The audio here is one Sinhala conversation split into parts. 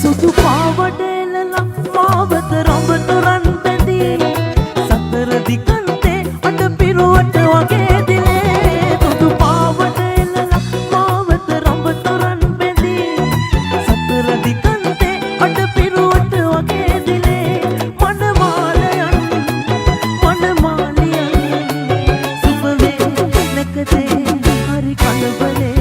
සුදු පාවඩේලලා මාවත රඹ තොරන් බැඳී සතර දිගන්තේ අඩ පිරුවට වගේ දිලේ සුදු පාවඩේලලා මාවත රඹ තොරන් බැඳී සතර දිගන්තේ අඩ පිරුවට වගේ දිලේ මනමාලයන් සුබ වේ නැකතේ හරි කලබලේ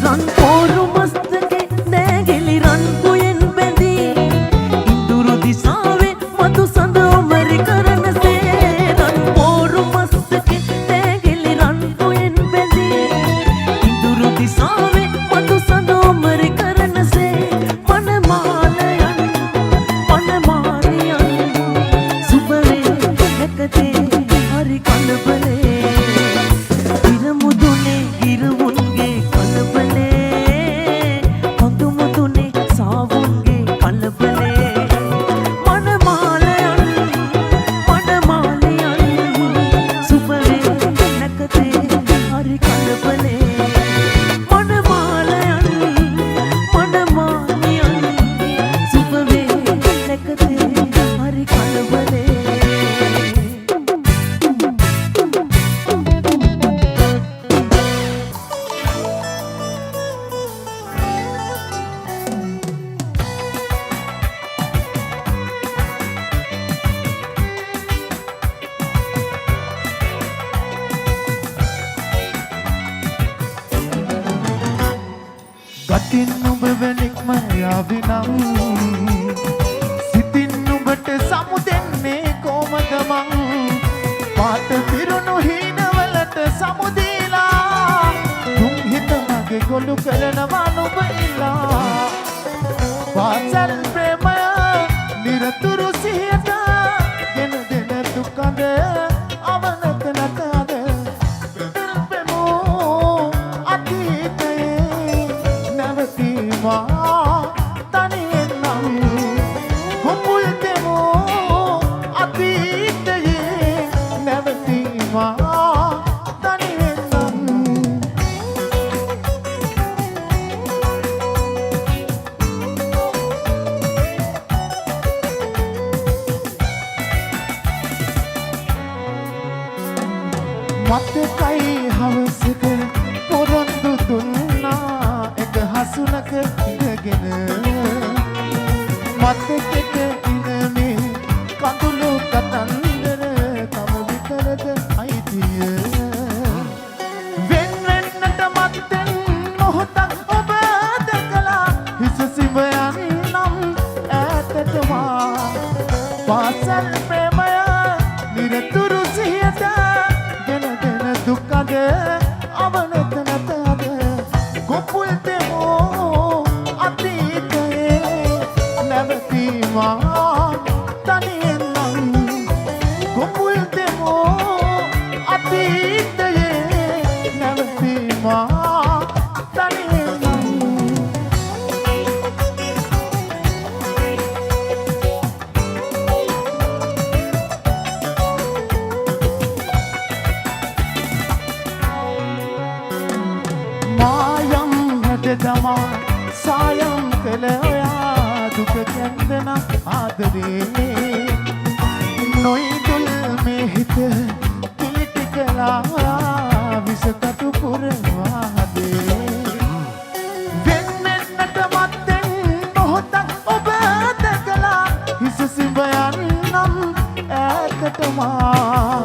රන් පෝරු මස්තකේ නැගිලි රන් කුයෙන් බැඳී ඉඳුරු දිසාවේ මතු සඳ ඔමරි කරනසේ රන් පෝරු මස්තකේ නැගිලි රන් කුයෙන් බැඳී ඉඳුරු දිසාවේ මතු සඳ ඔමරි කරනසේ මනමාලයන් සුබ වේ නැකතේ හරි කලබලේ ඉරමුදුනේ ඉරවුන්ගේ කලබලේ හඳුමුදුනේ සාවුන්ගේ කලබලේ මනමාලයන් සුබ වේ නැකතේ හරි කලබලේ මනමාලයන් සුබ වේ නැකතේ හරි කලබලේ ගතින් නුඹ වෙනෙක්ම යාවිනම් සිතින් නුඹට සමුදෙන්නේ කොමද මං පාට පිරුණු හීනවලට සමුදීලා තුන් හිත මගේ ගොළු කරනවා නුඹ ඉල්ලා වාසල් ප්‍රේමය නිරතුරු සිහියට ගෙන දෙන දුකද අවනත නැතද තනියෙන් නම් හොපුල් දෙමෝ අතීතයේ නැවතීමා තනියෙන් නම් මතකයි හවසක පොරොන්දු දුන්නා එක හසුනක ඉඳගෙන මතකෙට ඉනමේ කඳුළු කතන්දර තම විතරද අයිතිය වෙන්වෙන්නට මත්තෙන් මොහොතක් ඔබ දැකලා හිස සිඹයන් නම් ඈතටමා පාසල් ප්‍රේමය නිරතුරු සිහියට ගෙන දෙන දුකද අවනත නැතද කොපුල් දෙමෝ අතීතයේ නැවතීමා තනියෙන් නම් කොපුල් දෙමෝ අතීතයේ නැවතීමා තනියෙන් නම් මායම් හැදදමා සායම් කළ ඔයා දුක කැන්දන ආදරේ නොයිදුල් මේ හිත කිලිටි කලා විසකටු පුරවාදේ වෙන්වෙන්නට මත්තෙන් මොහොතක් ඔබ දැකලා හිස සිඹයන් නම් ඈතටමා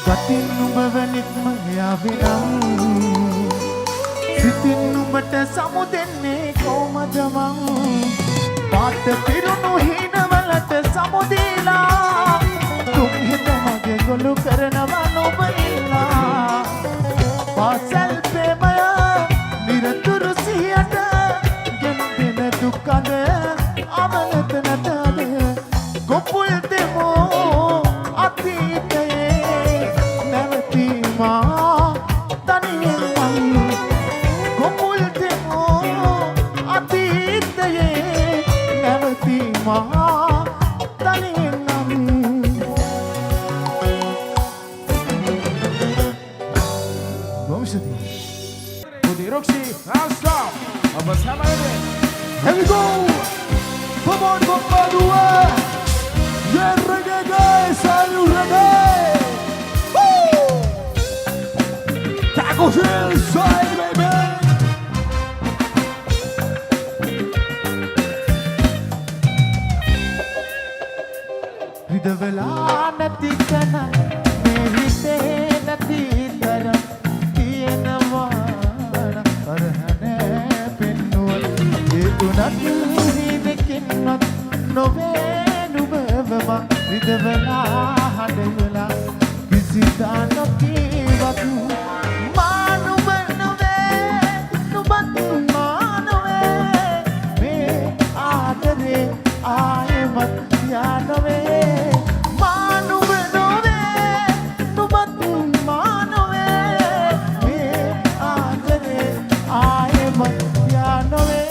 ගතින් නුඹ වැනික්ම යාවිනම් සිතින් නුඹට සමුදෙන්නේ කොමද මං පාට පිරුණු හීනවලට සමුදීලා තුන් හිත මගේ ගොළු කරනවා නුඹ ඉල්ලා පාසල් ප්‍රේමය නිරතුරු සියට ගෙන්දෙන දුකද අවනත නැතද කොපුල් දෙමෝ අතීතයේ නැවතීමා තනියෙන් කොපුල් දෙමෝ අතීතයේ නැවතීමා තනියෙන් Roxy, non-stop. Bersama ini. Here we go. Come on, Padua. Yeah, reggae guys, are you ready? Woo! Taco inside, baby. Ridavela nati kana, meri se nati tara, kiyenava. Not no venu beva ridavela hadevela visita no kivatu manu benove no batu manove me aadare aayemat yanove manu benove no batu manove me aadare aayemat yanove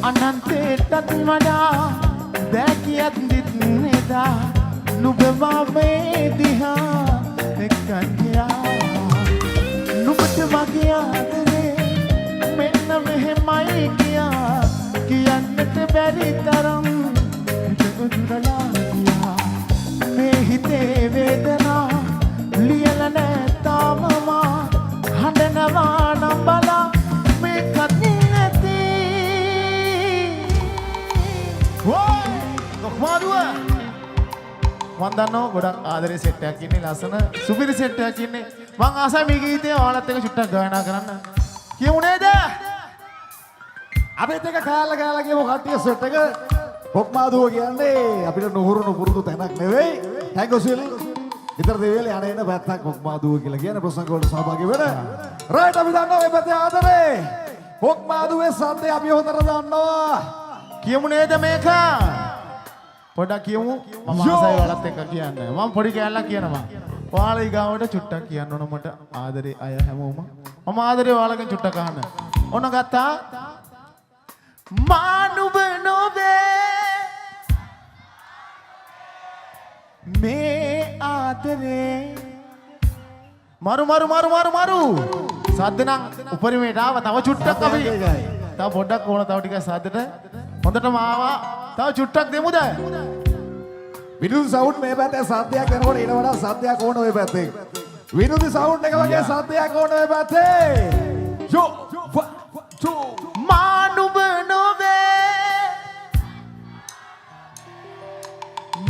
අනන්තයටත් වඩා දැකියත් දිත්නෙදා නුබවා මේ දිහා එක්කන්යා නුබට වගේ ආදරේ මෙන්න මෙහෙමයි කියා කියන්නට බැරි තරම් හිතගොදුරලා ගියා මේ හිතේ වේදනා ලියලා නැතාම මා හඬනවා නම් බලා මේකත් මන් දන්නවා ගොඩක් ආදරේ සෙට් එකක් ඉන්නේ ලස්සන සුපිරි සෙට් එකක් ඉන්නේ මං ආසයි මේ ගීතය ඔයාලත් එක්ක චුට්ටක් ගායනා කරන්න කියමු නේද අපිත් එක කාලා කියමු කට්ටිය සෙට් එක කොක්මාදුව කියන්නේ අපිට නුහුරු පුරුදු තැනක් නෙවෙයි හැංගොසිල් විතර දෙවියල යන එන පැත්තක් කොක්මාදුව කියලා කියන ප්‍රසංග වලට සහභාගී වෙන රයිට් අපි දන්නවා මේ පැත්තේ ආදරේ කොක්මාදුවේ සද්දේ අපි හොතර දන්නවා කියමු නේද මේක පොඩක් කියමු මම ආසයි ඔයාලත් එක්ක කියන්න මම පොඩි කෑල්ලක් කියනවා ඔයාලා ඊගාවට චුට්ටක් කියන්න ඕන මට ආදරේ අය හැමෝම මම ආදරේ ඔයාලගෙන් චුට්ටක් අහන්න ඕන ගත්තා මානුබ නොවේ මේ ආදරේ මරු සද්ද නම් උපරිමයට ආව තව චුට්ටක් අපි තව පොඩ්ඩක් ඕන තව ටිකක් සද්දට හොඳටම ආවා තව චුට්ටක් දෙමුද විදුලි සවුන්ඩ් මේ පැත්තේ සද්දයක් එනකොට ඊට වඩා සද්දයක් ඕන ඔය පැත්තේ විදුලි සවුන්ඩ් එක වගේ සද්දයක් ඕන ඔය පැත්තේ යෝ 1 2 මානුබ නොවේ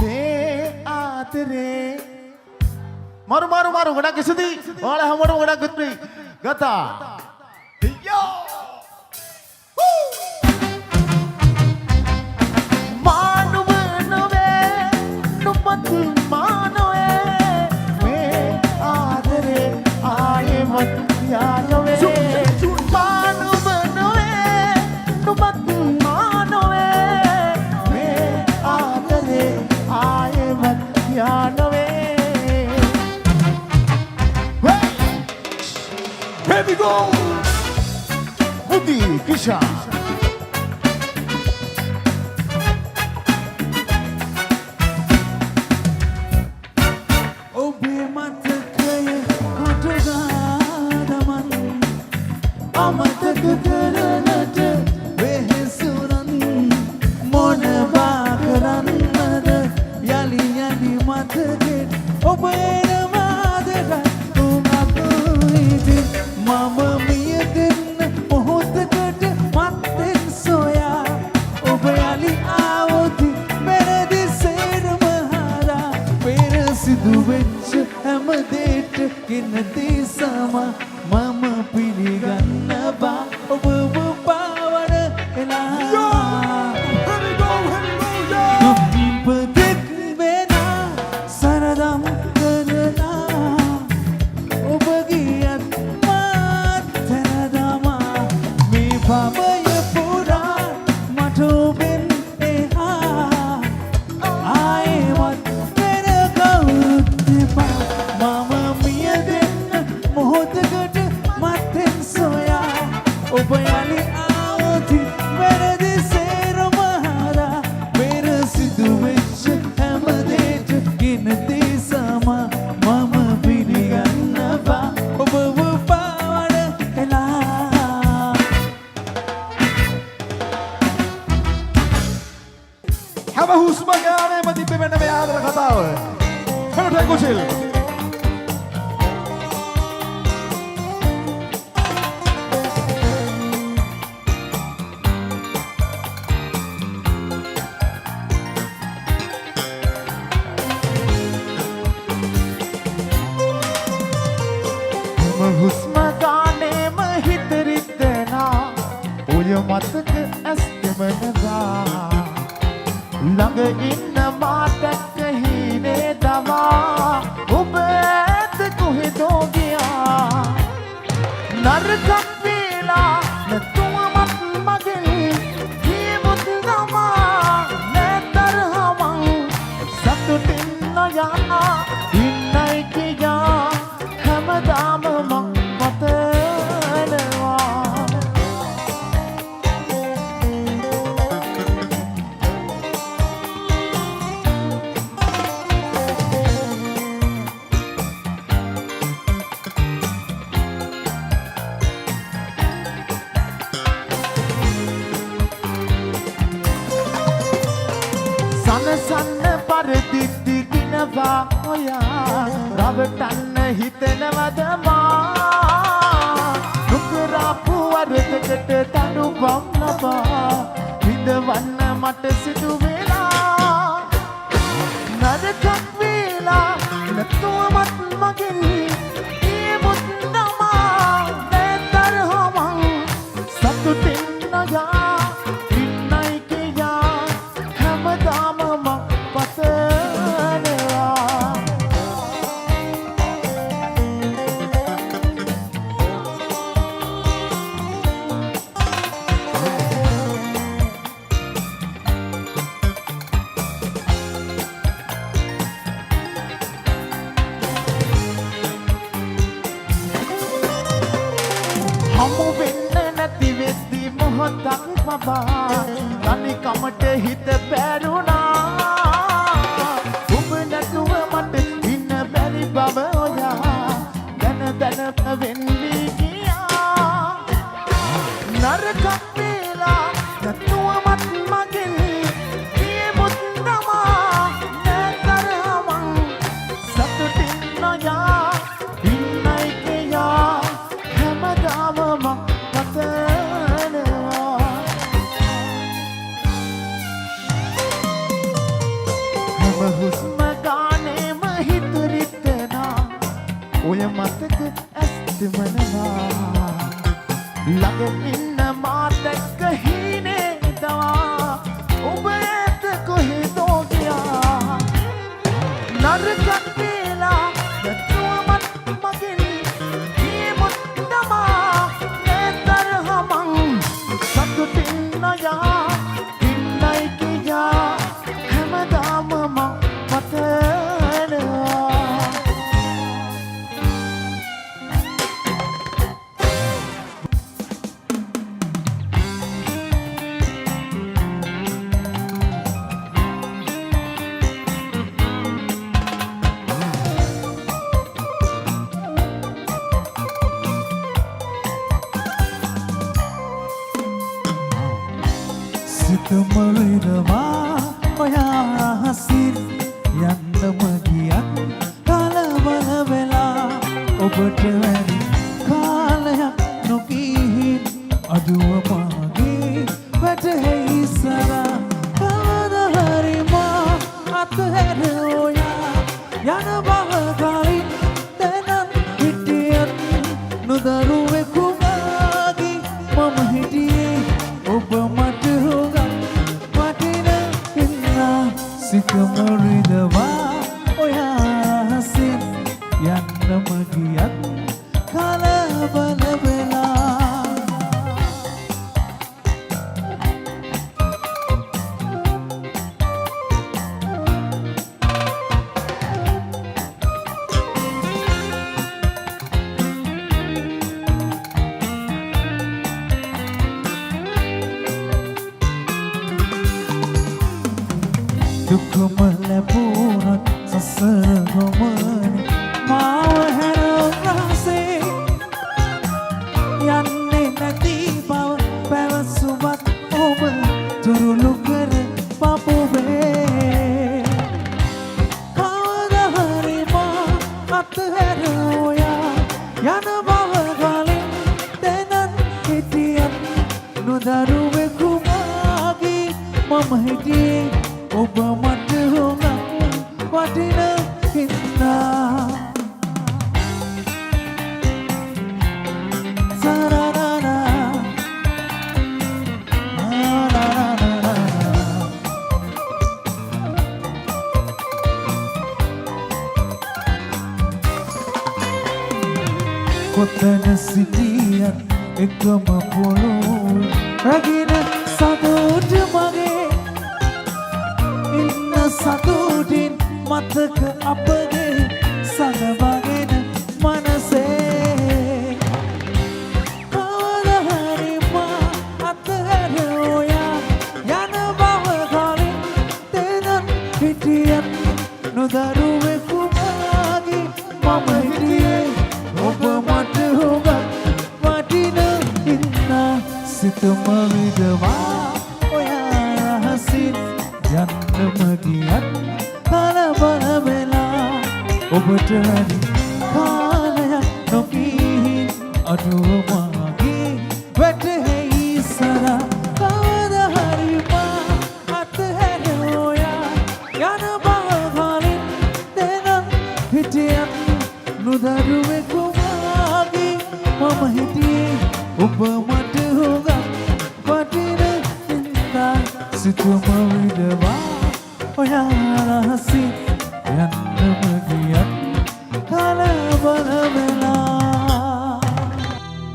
මේ ආදරේ මරු ගොඩක් ඉසුදී ඔයාලා හැමෝටම ගොඩක් ගුත්‍රි ගතා යෝ මානුබ නොවේ නුපති මානොවේ මේ ආදරේ ආයෙමත් යානොවේ මානුබ නොවේ නුපති මානොවේ මේ ආදරේ ආයෙමත් යානොවේ Here we go! Udi Kisha. Obe matakaya kotogadaman amatak karanata vehesuran mona bakaranada yali matake obena madara Mama miyadin mohotakat matten soya obayali aawati meredi ser mahara pera sidu vech hamadete kin දිසම මම පිළිගන්නවා ඔබ පාවන එලා දුප්පතෙක් වෙනා සරදම් කරනා ඔබ ගියත් මාත් තැනදමා මේ පමය පුරා මට ඔබෙන් එහා ආයෙවත් වෙන කවුරුත් එපා මම මිය දෙන්න මොහොතකට මත්තෙන් සොයා ඔබ යලි ආවොති වැරදි සේරම හරා පෙර සිදු වෙච්ච හැම දේට ගෙන දිසම මම පිළිගන්නවා ඔබව පාවන එලා හැම හුස්ම ගානේම තිබ්බේ මෙන්න මේ ආදර කතාව. හලෝ ටැංගෝ සිල්. හුස්ම ගානේම හිත රිදෙනා ඔය මතක ඇස් දෙමනවා ළඟ ඉන්න මා දැක්ක හීනේ තමා ඔබ ඇත කොහෙදෝ ගියා නරකක් වේලා නැතුවමත් මගේ ජීවිත තමා නැතරහමං සතුටින් නොයා ඉන්නයි කියා හැමදාම මං මතනවා සනසන්න පරිදි දිගිනවා ඔයා රවටන්න හිතනවද මා නුකරපු වරදකට තනුවම් ලබා විඳවන්න මට සිදු වෙලා නරකක් වේලා නැතුවමත් මගෙන් ජීවිත තමා නැතරහමං සතුටින් නොයා ඉන්නයි කියා හැමදාම මං පතනවා හමු වෙන්න නැති වෙද්දි මොහොතක් මබා තනිකමට හිත පැරුණා ඔබ නැතුව මට ඉන්න බැරි බව ඔයා දැන දැන වෙන් වී ගියා නරකක් වේලා නැතුවමත් මගෙන් ජීවිත තමා නැතරහමං සතුටින් නොයා ඉන්නයි කියා හැමදාම මං පතනවා හැම හුස්ම ගානේම හිත රිදෙනා ඔය මතක ඇස් දෙමනවා ළඟ ඉන්න මා දැක්ක හීනේ තමා ඔබ ඇත කොහෙදෝ ගියා නරකක් වේලා නැතුවමත් මගෙන් ජීවිත තමා නැතරහමං සතුටින් නොයා ඉන්නයි කියා හැමදාම මං පතනවා සිතමලිනවා ඔයා හසින් යන්නම ගියත් කලබල වෙලා ඔබට වැඩි කාලයක් නොකීහින් අදුව මාගේ වැටහෙයි සරා කවදහරි මා අත්හැර ඔයා යන බව කලින් දැනන් හිටියා දුකම ලැබුණත් සසර ගමනේ මාව හැරග්‍රහසේ යන්නේ නැති බව පැවසුවත් ඔබ තුරුළු කර පපුවේ කවදා හරි මා අත්හැර ඔයා යන බව කලින් දැනන් හිටියත් නොදරුවෙකු මාගේ මම හිටියේ ඔබ මට හොඟක් වටින හින්දා කොතන සිටියත් එකම පොළොවේ රැගෙන සතුට මගේ ඉන්න සතුටින් මතක අපගේ සනවගෙන මනසේ කවදා හරි මා අත්හැර ඔයා යන බව කලින් දැනන් හිටියත් නොදරුවෙකු මාගේ මම හිටියේ ඔබ මට හොඟක් වටින හින්දා සිතම විදවා ඔයා රහසින් යන්නම ගියත් කලබල වෙලා ඔබට වැඩි කාලයක් නොගිහින් අඩුව මාගේ වැටහෙයි සරා කවදා හරි මා අත්හැර ඔයා යන බව කලින් දැනන් හිටියත් නොදරුවෙකු මාගේ මම හිටියේ ඔබ මට හොඟක් වටින හින්දා සිතුම විදවා ඔයා රහසින් යන්නම ගියත් කලබල වෙලා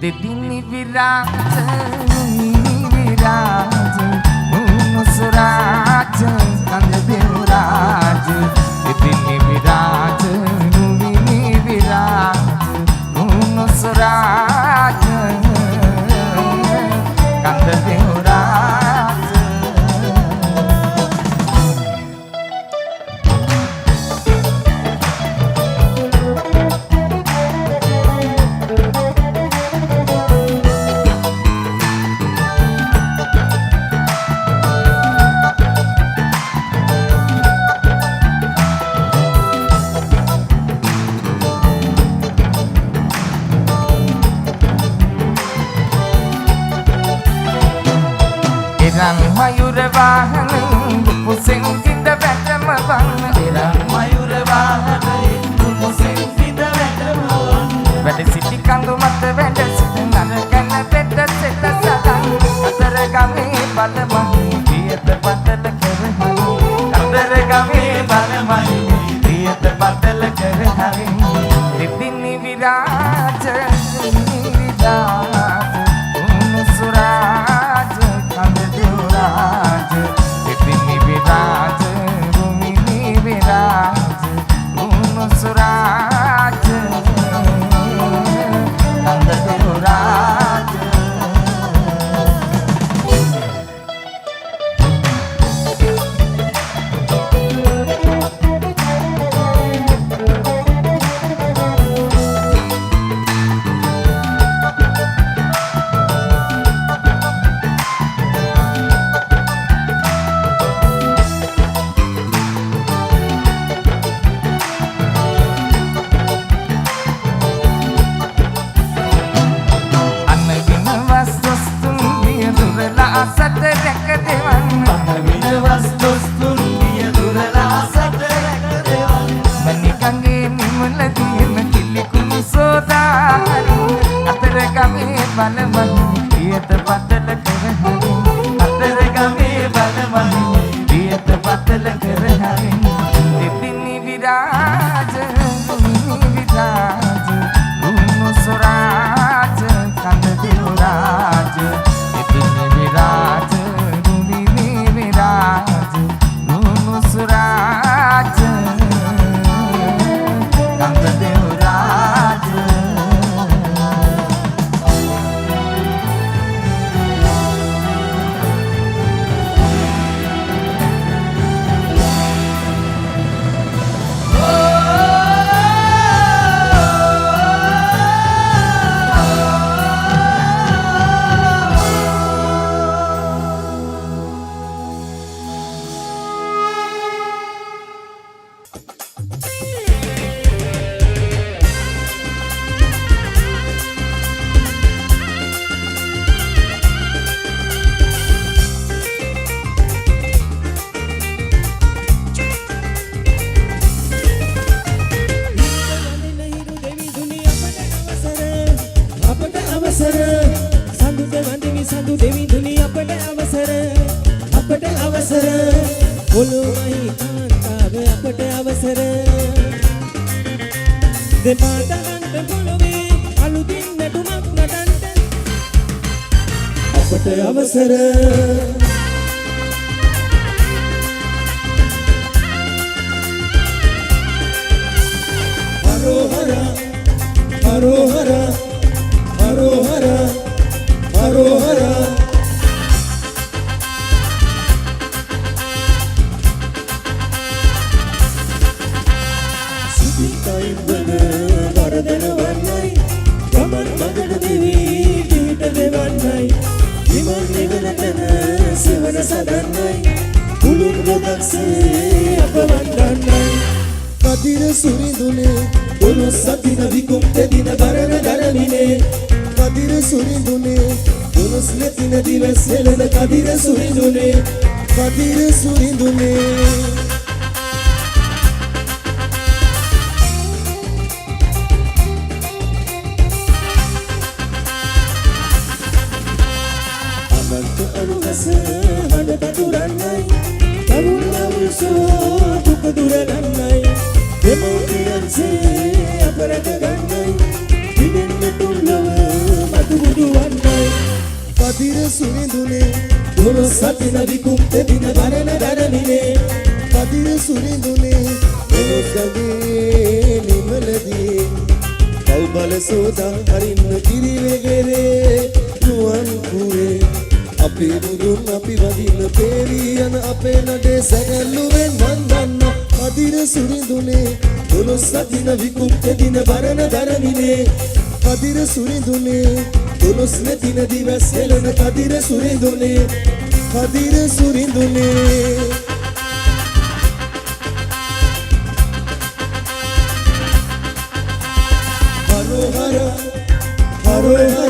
දෙදිනි විරාජ මුනුසුරාජ කඳ දෙවරාජ දෙදිනි විරාජ නුවිනි විරාජ මුනුසුරාජ කඳ දෙවරාජ මයුර වාහන පුසෙන් සිට වැටම වන්න එරන් මයුර වාහන පුසෙන් සිට වැටම වන්න වැඩ සිටි කඳු මත වැඩ සිට නරකන පෙට සෙට සදන් අතර ගමේ බලමහි පියත පතල කරහරි අතර ගමේ බලමහි පියත පතල කරහරි දෙපිනි විරාජ විරාජ උනුසුරාජ කඳ දෙවරාජ දෙපිනි විරාජ රුමිනි විරාජ උනුසුරාජ කඳ දෙවරාජ සින්දු දෙවිඳුනි අපට අවසර ඔළුවයි කාන්තාව අපට අවසර දෙපාටලන්ට පොළොවේ අලුතින් නැටුමක් නටන්ට අපට අවසර Harohara, Harohara, Harohara. Sitai bana, varadana varnai, kaman magad devi, kita devanai, iman neganatana, sevana sadanai, ulum rodakse, apavandanai. Kadira surindune. Ulu satina vikum tedina barana daramine Kadira surindune Ulu sletina diveselena Kadira surindune Kadira surindune Amanta anugasa hada taturanai Karuna ulso duka duranai Demaudianse aparaganai Dinenna tullawa matubuduwannai Kadira surindune Dolo satina vikum tedina barana daramine Kadira surindune Enokage nimaladi Kaubala soda harinna kirivegere Nuwan kure Ape mudun api vadina periyan ape nade sagalluwen mandanna Kadira surindune Dolo satina vikum tedina barana daramine Kadira surindune Dolo sletina diveselena Kadira surindune Kadira surindune Harohara Harohara